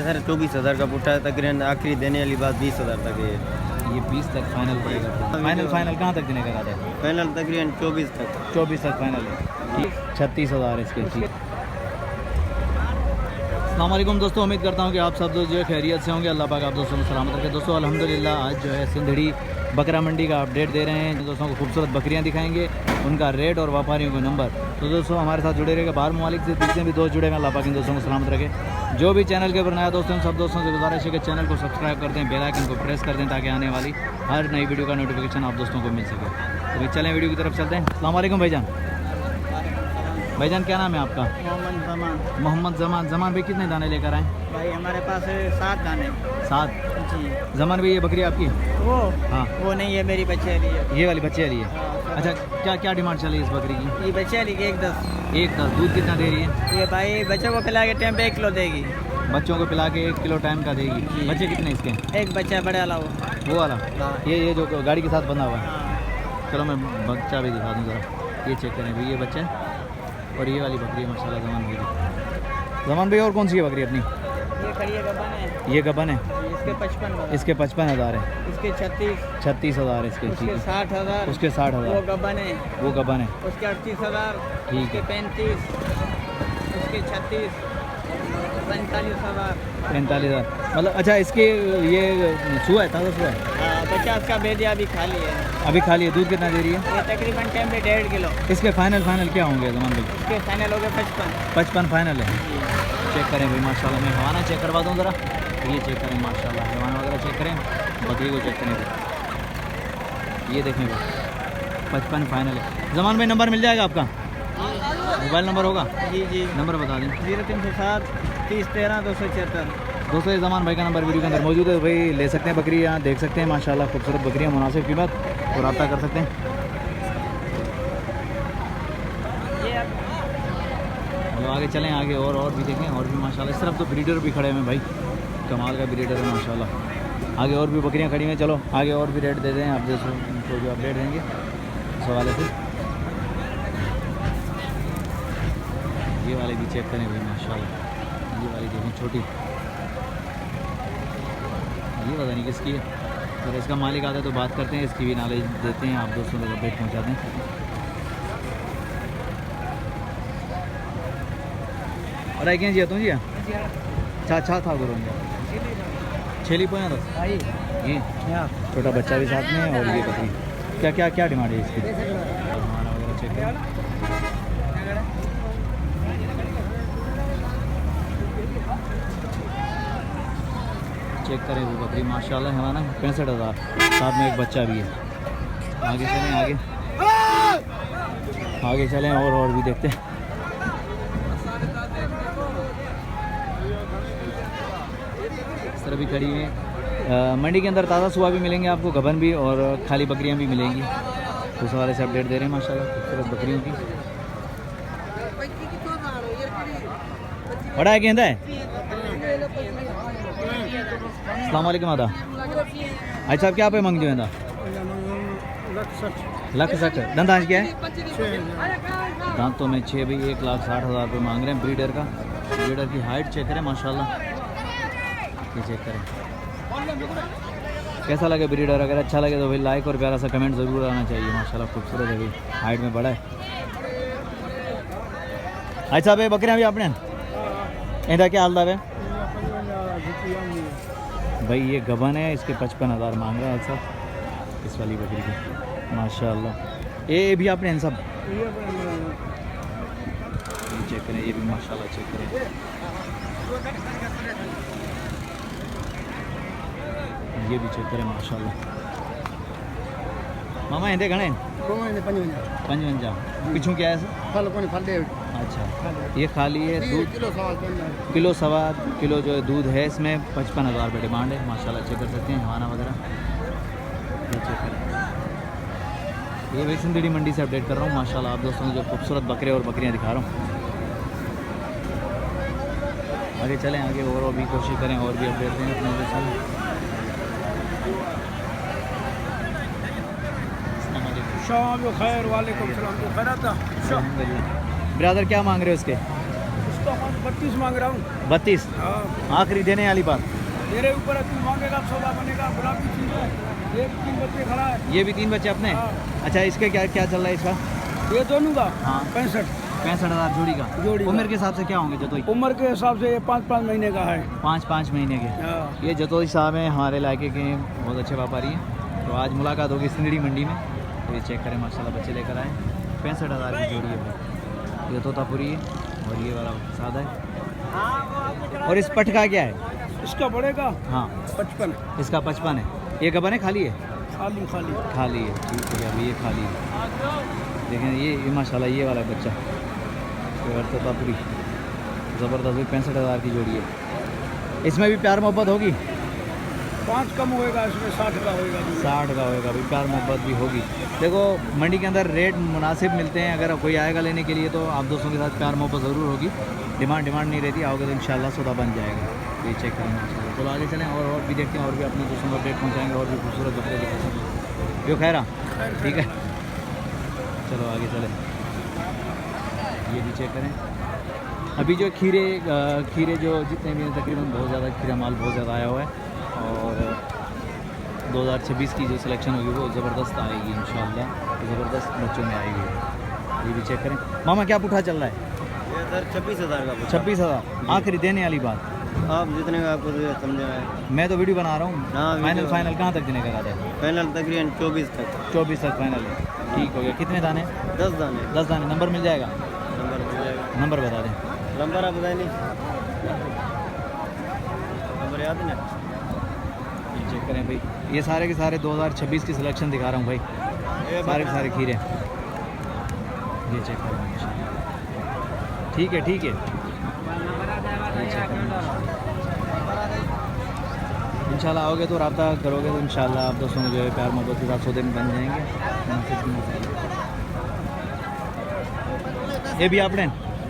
Sir 24,000 का पुट्टा है, तकरीबन आखिरी देने वाली बात 20,000 तक है। ये 20 तक फाइनल पड़ेगा। फाइनल कहाँ तक देने का इरादा है? फाइनल तकरीबन 24 तक। 24 तक फाइनल है। 36,000 इसके। ठीक। अस्सलाम वालेकुम दोस्तों, उम्मीद करता हूँ कि आप सब दोस्त जो है खैरियत से होंगे। अल्लाह पाक आप दोस्तों को सलामत रखे। दोस्तों अल्हम्दुलिल्लाह आज जो है सिंधड़ी बकरा मंडी का अपडेट दे रहे हैं। दोस्तों को खूबसूरत बकरियाँ दिखाएंगे, उनका रेट और व्यापारियों के नंबर। तो दोस्तों हमारे साथ जुड़े रहेगा, बाहर ममालिक से जितने भी दोस्त जुड़े हैं अल्लाह पाक इन दोस्तों को सलामत रखे। जो भी चैनल के ऊपर नया दोस्तों सब दोस्तों से गुजारिश है कि चैनल को सब्सक्राइब कर दें, बेल आइकन को प्रेस कर दें ताकि आने वाली हर नई वीडियो का नोटिफिकेशन आप दोस्तों को मिल सके। तो अभी चलें वीडियो की तरफ चलते हैं। अस्सलाम वालेकुम भाईजान। भाईजान क्या नाम है आपका? मोहम्मद जमान। जमान भाई कितने दाने लेकर आए? भाई हमारे पास 7 दाने। 7 जी। जमान भाई ये बकरी आपकी? वो हाँ वो नहीं है, मेरी बच्चे वाली है। ये वाली बच्चे वाली है। अच्छा क्या क्या डिमांड चली इस बकरी की? ये बच्चे वाली की 1.10। 1.10। दूध कितना दे रही है? ये भाई बच्चों को खिला के टाइम पे 1 किलो देगी। बच्चों को पिला के 1 किलो टाइम का देगी। बच्चे कितने इसके? एक बच्चा बड़ा वाला वो वाला। हाँ। ये जो गाड़ी के साथ बंधा हुआ है। हाँ। चलो मैं बच्चा भी दिखा दूँ ज़रा। ये चेक करें भाई, ये बच्चा है और ये वाली बकरी है माशाल्लाह जमान भाई। जमान भाई और कौन सी है बकरी अपनी? ये खड़ी है, गबन है। ये गबन है। इसके 55। इसके 55,000 है। इसके 36। 36,000 इसके। उसके ठीक है। 60,000। उसके वो 60,000 गबन है। वो गबन है। उसके 38,000। ठीक उसके है। 35। उसके 36। 45,000। 45,000 मतलब। अच्छा इसके ये सुआ है, ताज़ा सुआ है? बच्चा उसका भेजा अभी खाली है। अभी खाली है। दूध कितना दे रही है? ये तकरीबन टाइम पे 1.5 किलो। इसके फाइनल क्या होंगे जमान भाई? इसके फाइनल हो गए 55। 55 फाइनल है। चेक करें भाई माशाल्लाह। मैं हवाना चेक करवा दूँ ज़रा। ये चेक करें माशाल्लाह, हवाना वगैरह चेक करें, बकरी को चेक करें। ये देखें भाई 55 फाइनल है। जमान भाई नंबर मिल जाएगा आपका? मोबाइल नंबर होगा? जी जी। नंबर बता दें। 0307 30 13 276। दोस्तों ये जमान भाई का नंबर वीडियो के अंदर मौजूद है। भाई ले सकते हैं बकरी, यहाँ देख सकते हैं माशाल्लाह खूबसूरत बकरियाँ, मुनासिब कीमत और रब्ता कर सकते हैं। तो आगे चलें, आगे और भी देखें, और भी माशाल्लाह। इस तरफ तो ब्रीडर भी खड़े हैं भाई, कमाल का ब्रीडर है माशाल्लाह। आगे और भी बकरियां खड़ी हैं। चलो आगे और भी रेट दे दें आप जैसे उनको जो अपडेट देंगे इस हवाले से। ये वाले भी चेक करें भाई माशाल्लाह। ये वाली देखें छोटी, ये पता नहीं किसकी है। अगर इसका मालिक आता है तो बात करते हैं, इसकी भी नॉलेज देते हैं, आप दोस्तों तक अपडेट पहुँचाते हैं। और आई जी तुम जी छा था गुरु छेली पोया था ये छोटा बच्चा भी साथ में और ये बकरी। क्या डिमांड है इसकी? हमारा वगैरह चेक करें। चेक करें वो बकरी माशाल्लाह है ना 65,000, साथ में एक बच्चा भी है। आगे चलें, आगे चलें और भी देखते हैं। इस तरह भी खड़ी है। मंडी के अंदर ताज़ा सुबह भी मिलेंगे आपको, गबन भी और खाली बकरियां भी मिलेंगी। उस हवाले से अपडेट दे रहे हैं माशाल्लाह खूबसूरत बकरियों की। बड़ा है गेंदा है। अस्सलाम वालेकुम आदा। अच्छा साहब क्या पे मांग जो है? 1,60,000। दंत आज क्या है? दांतों में 6 भी 1,60,000 रुपये मांग रहे हैं ब्रीडर का। ब्रीडर की हाइट चेक करें माशाल्लाह, ये चेक करें। कैसा लगे ब्रीडर? अगर अच्छा लगे तो भाई लाइक और प्यारा सा कमेंट ज़रूर आना चाहिए। माशाल्लाह खूबसूरत है भाई, हाइट में बड़ा है। अच्छा भाई बकरियाँ भी आपने इधर क्या हाल है भाई? ये गबन है, इसके 55,000 मांग रहे हैं सब इस वाली बकरी की माशाल्लाह। ये भी आपने इन सब चेक करें, ये भी माशाल्लाह चेक करें। ये भी चेक करें माशाल्लाह। मामा इधर घने 55 पिछू क्या है? अच्छा ये खाली है। दूध किलो सवा किलो जो है दूध है इसमें। 55,000 रुपये डिमांड है माशाल्लाह। चेक कर सकते हैं हवाना वगैरह, ये चेक करें। ये भाई सिंधड़ी मंडी से अपडेट कर रहा हूँ माशाल्लाह आप दोस्तों को जो खूबसूरत बकरे और बकरियाँ दिखा रहा हूँ। आगे चलें, आगे और भी कोशिश करें और भी अपडेट दें अपने दोस्तों। खैर वालेकुम सलाम। ब्रदर क्या मांग रहे हो इसके? तो 32 मांग रहा हूँ। 32 हाँ, आखिरी देने वाली बात। तेरे ऊपर है, तू मांगेगा सौदा बनेगा। गुलाबी चीज है, एक 3 बच्चे खड़ा है। ये भी 3 बच्चे अपने। हाँ। अच्छा, इसके क्या क्या चल रहा है इसका? ये दोनों का हाँ। 65 65,000 जोड़ी का। जोड़ी का। उम्र के हिसाब से क्या होंगे जतोई? उम्र के हिसाब से ये 5-5 महीने का है। 5-5 महीने के। हाँ। ये जतोई साहब हैं, हमारे इलाके के बहुत अच्छे व्यापारी हैं। तो आज मुलाकात होगी सिंदड़ी मंडी में। तो ये चेक करें, माशाल्लाह बच्चे लेकर आए। 65,000 की जोड़ी है भाई। ये तोतापुरी है और ये वाला सादा है। और इस पट का क्या है? इसका बढ़ेगा हाँ, 55। इसका 55 है। ये गबन है, खाली है? खाली खाली। खाली है, ठीक है अभी ये खाली है। लेकिन ये माशाल्लाह ये वाला बच्चा तोतापुरी ज़बरदस्त भी 65,000 की जोड़ी है। इसमें भी प्यार मोहब्बत होगी? 5 कम होएगा, इसमें 60 का होएगा। 60 का होएगा भाई, प्यार मोहब्बत भी होगी। देखो मंडी के अंदर रेट मुनासिब मिलते हैं। अगर कोई आएगा लेने के लिए तो आप दोस्तों के साथ प्यार मोहब्बत ज़रूर होगी। डिमांड नहीं रहती, आओगे तो इंशाल्लाह सौदा बन जाएगा। ये चेक करेंगे इंशाल्लाह। चलो आगे चलें और भी देखते हैं, और भी अपने दोस्तों को अपडेट पहुँचाएंगे और भी खूबसूरत बकरे दिखाएंगे। यो खैरा ठीक है, चलो आगे चलें। ये भी चेक करें। अभी जो खीरे जो जितने भी हैं तकरीबन बहुत ज़्यादा खीरा माल बहुत ज़्यादा आया हुआ है। और 2026 की जो सिलेक्शन होगी वो ज़बरदस्त आएगी इंशाल्लाह। ज़बरदस्त बच्चों में आएगी। ये भी चेक करें। मामा क्या पुठा चल रहा है? ये सर 26,000 का पूछा। 26,000 आखिरी देने वाली बात। आप जितने का आपको समझा है। मैं तो वीडियो बना रहा हूँ। हाँ, वीडियो फाइनल कहाँ तक देने का इरादा है? फाइनल तकरीबन 24 तक। 24 तक फाइनल है। ठीक हो गया। कितने दाने? 10 दाने। 10 दाने। नंबर मिल जाएगा? नंबर मिल जाएगा। नंबर बता दें। नंबर आप बताए नहीं, नंबर याद नहीं। ये चेक करें भाई, ये सारे के सारे 2026 की सिलेक्शन दिखा रहा हूँ भाई। सारे के सारे खीरे। ये चेक करें इंशाल्लाह। ठीक है ठीक है। ये चेक करें इंशाल्लाह। आओगे तो रब्ता करोगे तो इंशाल्लाह आप दोस्तों को जो है प्यार मोहब्बत के साथ सौदे में बन जाएंगे। ये भी आपने?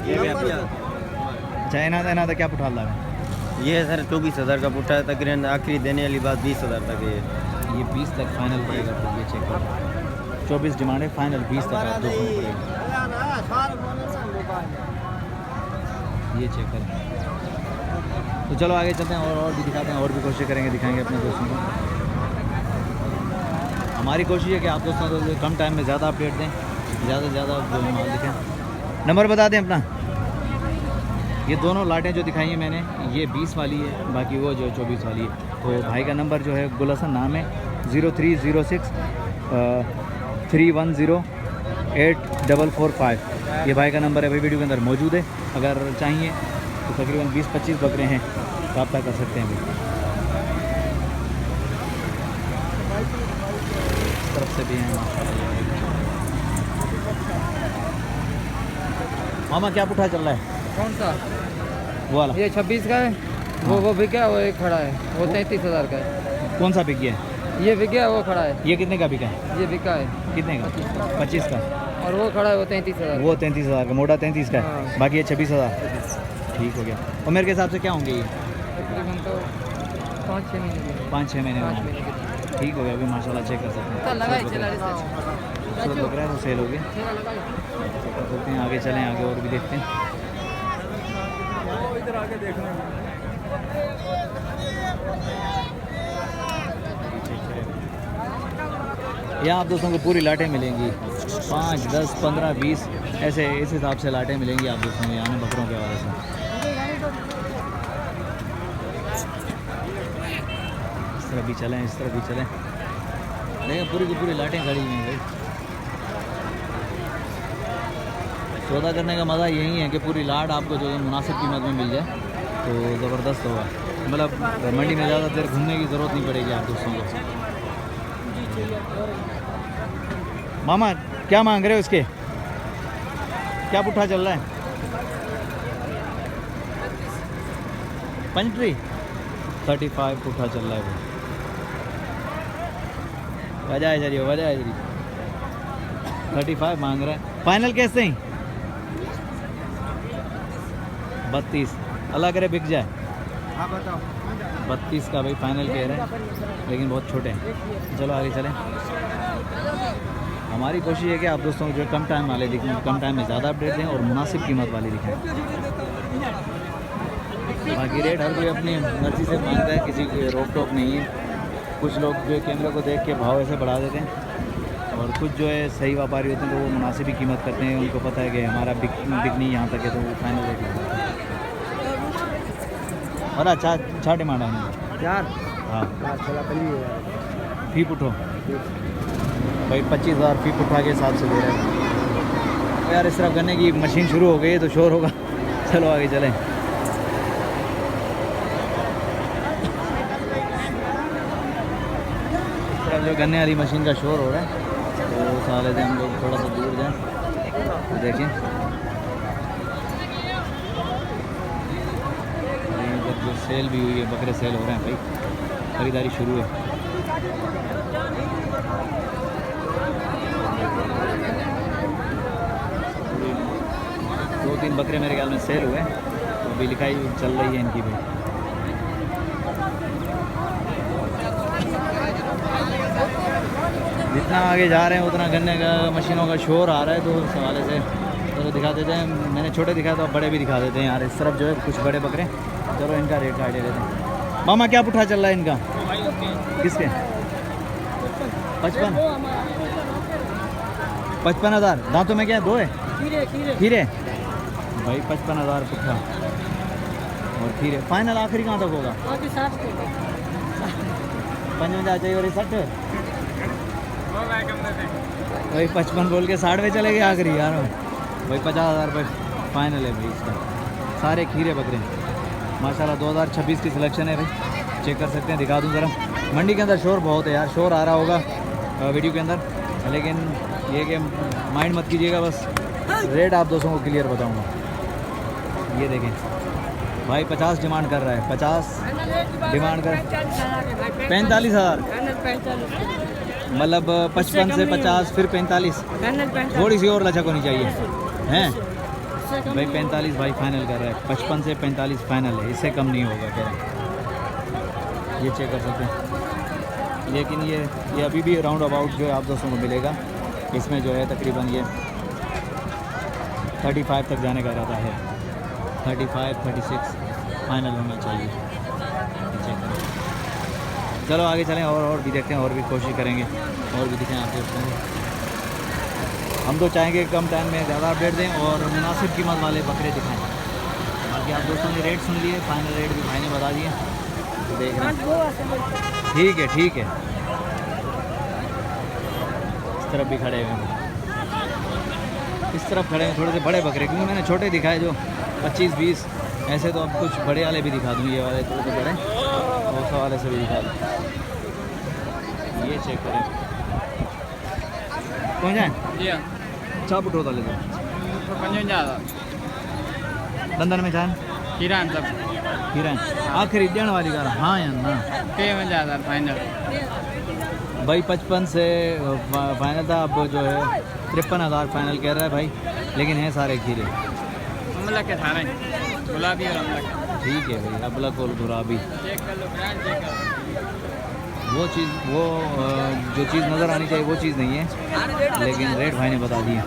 ये भी आप अच्छा, इना क्या पुठा ला है? ये है सर 24,000 का पुट्टा है तकरीबन। आखिरी देने वाली बात 20,000 तक है। ये 20 तक फाइनल पड़ेगा। तो ये चेक करो, 24 डिमांड है, फाइनल 20 तक आप दोस्तों को पड़ेगा। ये चेक करें। तो चलो आगे चलते हैं और भी दिखाते हैं, और भी कोशिश करेंगे दिखाएंगे अपने दोस्तों को। हमारी कोशिश है कि आप दोस्तों को कम टाइम में ज़्यादा अपडेट दें, ज़्यादा से ज़्यादा माल दिखाएँ। नंबर बता दें अपना। ये दोनों लाटें जो दिखाई हैं मैंने, ये 20 वाली है, बाकी वो जो 24 वाली है। तो भाई का नंबर जो है गुलहसन नाम है, 0306 310 8445। ये भाई का नंबर है भाई, वीडियो के अंदर मौजूद है। अगर चाहिए तो तकरीबन 20-25 बकरे हैं, रब्ता कर सकते हैं भाई। इस तरफ से भी हैं माशाल्लाह। मामा क्या पुठा चल रहा है? कौन सा? वो वाला ये 26 का है। वो बिका, वो एक खड़ा है, वो 33,000 का है। कौन सा बिक गया है? ये बिका, वो खड़ा है। ये कितने का बिका है? ये बिका है कितने का? 25 का। और वो खड़ा है, वो 33,000। वो 33,000 का, मोटा 33 का है। हाँ। बाकी ये 26,000। ठीक हो गया। और मेरे के हिसाब से क्या होंगे ये? तकरीबन तो 5-6 महीने के। 5-6 महीने में 5 होंगे। महीने के। ठीक हो गया, अभी माशाल्लाह चेक कर सकते हैं। खूबसूरत लग रहा है तो सेल हो गया। कर सकते हैं, आगे चलें, आगे और भी देखते हैं। इधर आगे देखना। यहाँ आप दोस्तों को पूरी लाटें मिलेंगी, 5, 10, 15, 20 ऐसे इस हिसाब से लाटें मिलेंगी आप दोस्तों को यहाँ बकरों के हवाले से। इस तरह भी चलें, इस तरह भी चलें। देखिए पूरी की पूरी लाटें खड़ी हुई हैं भाई। सौदा करने का मज़ा यही है कि पूरी लाट आपको जो है मुनासिब कीमत में मिल जाए तो ज़बरदस्त होगा। मतलब मंडी में ज़्यादा देर घूमने की ज़रूरत नहीं पड़ेगी आप दोस्तों को। मामा क्या मांग रहे हो इसके? क्या पुट्ठा चल रहा है? पंचट्री 35 पुट्ठा चल रहा है वो। वजह है जरिए, वजह है जरिए 35 मांग रहा है। फाइनल कैसे ही? 32। अल्लाह करे बिक जाए। हाँ बताओ। 32 का भाई फाइनल कह रहे हैं, लेकिन बहुत छोटे हैं। चलो आगे चलें। हमारी कोशिश है कि आप दोस्तों को जो कम टाइम वाले दिखें, कम टाइम में ज़्यादा अपडेट दें और मुनासिब कीमत वाली दिखाएं। बाकी रेट हर कोई अपनी मर्जी से मांगता है, किसी की रोक टोक नहीं है। कुछ लोग जो है कैमरे को देख के भाव ऐसे बढ़ा देते हैं और कुछ जो है सही व्यापारी होते हैं तो वो मुनासिब ही कीमत करते हैं। उनको पता है कि हमारा बिकनी यहाँ तक है तो वो फाइनल रेट लगाते हैं। और अच्छा डिमांड है इनका। यार हाँ चला पहली फीप उठो भाई, 25,000 फीप उठा के हिसाब से दे रहे हैं यार। इस तरफ गन्ने की मशीन शुरू हो गई है तो शोर होगा। चलो आगे चलें। जो गन्ने वाली मशीन का शोर हो रहा है तो साले से हम लोग थोड़ा सा दूर जाएं तो देखें इधर जो सेल भी हुई है, बकरे सेल हो रहे हैं भाई, खरीदारी शुरू है। दो तीन बकरे मेरे ख्याल में सेल हुए हैं तो अभी लिखाई चल रही है इनकी भी। जितना आगे जा रहे हैं उतना गन्ने का मशीनों का शोर आ रहा है तो उस हवाले से चलो दिखा देते हैं। मैंने छोटे दिखाया तो अब बड़े भी दिखा देते हैं यार। इस तरफ जो है कुछ बड़े बकरे, चलो इनका रेट का आइडिया देते हैं। मामा क्या पुठा चल रहा है इनका? किसके? 55,000। दांतों में क्या दो है? खीरे भाई 55,000 पुठा और खीरे। फाइनल आखिरी कहाँ तक होगा? 55 चाहिए और 60 भाई 55 बोल के 60 में चले गए आखिरी यार भाई। 50,000 रुपये फाइनल है भाई इसका। सारे खीरे बकरे माशाल्लाह 2026 की सिलेक्शन है भाई, चेक कर सकते हैं। दिखा दूँ ज़रा। मंडी के अंदर शोर बहुत है यार, शोर आ रहा होगा वीडियो के अंदर, लेकिन ये कि माइंड मत कीजिएगा। बस रेट आप दोस्तों को क्लियर बताऊँगा। ये देखें भाई 50 डिमांड कर रहा है, 50 डिमांड कर 45,000 मतलब 55 से 50 फिर 45, थोड़ी सी और लचक होनी चाहिए हैं भाई। 45 भाई फाइनल कर रहा है, 55 से 45 फाइनल है, इससे कम नहीं होगा कह रहा है। ये चेक कर सकते हैं। लेकिन ये अभी भी राउंड अबाउट जो है आप दोस्तों को मिलेगा। इसमें जो है तकरीबन ये 35 तक जाने का इरादा है। 35, 36 फाइनल होना चाहिए। चेक करें। चलो आगे चलें और भी देखते हैं, और भी कोशिश करेंगे और भी दिखाएं आप दोस्तों को। हम तो चाहेंगे कम टाइम में ज़्यादा अपडेट दें और मुनासिब कीमत वाले बकरे दिखाएं। बाकी आप दोस्तों ने रेट सुन लिए, फाइनल रेट भी भाई ने बता दिए तो देख रहे हैं। ठीक है ठीक है। इस तरफ भी खड़े हुए हैं, इस तरफ खड़े हैं थोड़े से बड़े बकरे, क्योंकि मैंने छोटे दिखाए जो 25-20 ऐसे। तो अब कुछ बड़े वाले भी दिखा दूँ, ये वाले थोड़े से बड़े 200 वाले से भी दिखा दूँ। ये चेक करें कौन जाए चाप उठो ले दो 55,000 दंदन में जाए किरान सब किरान आखिरी देने वाली कार। हाँ यार ना 53,000 फाइनल भाई 55 से फाइनल था। अब जो है 53,000 फाइनल कह रहा है भाई, लेकिन है सारे खीरे अमला के सारे गुलाबी और अमला। ठीक है भाई, अबलक और गुलाबी चेक कर लो, ब्रांड चेक कर लो। वो चीज़ वो जो चीज़ नज़र आनी चाहिए वो चीज़ नहीं है, लेकिन रेट भाई ने बता दिया।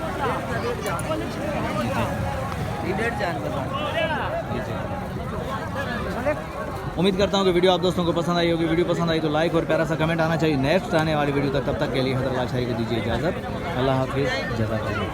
उम्मीद करता हूँ कि वीडियो आप दोस्तों को पसंद आई होगी। वीडियो पसंद आई तो लाइक और प्यारा सा कमेंट आना चाहिए नेक्स्ट आने वाली वीडियो तक। तब तक के लिए हज़रत शाही को दीजिए इजाज़त। अल्लाह हाफिज़, जज़ाकल्लाह।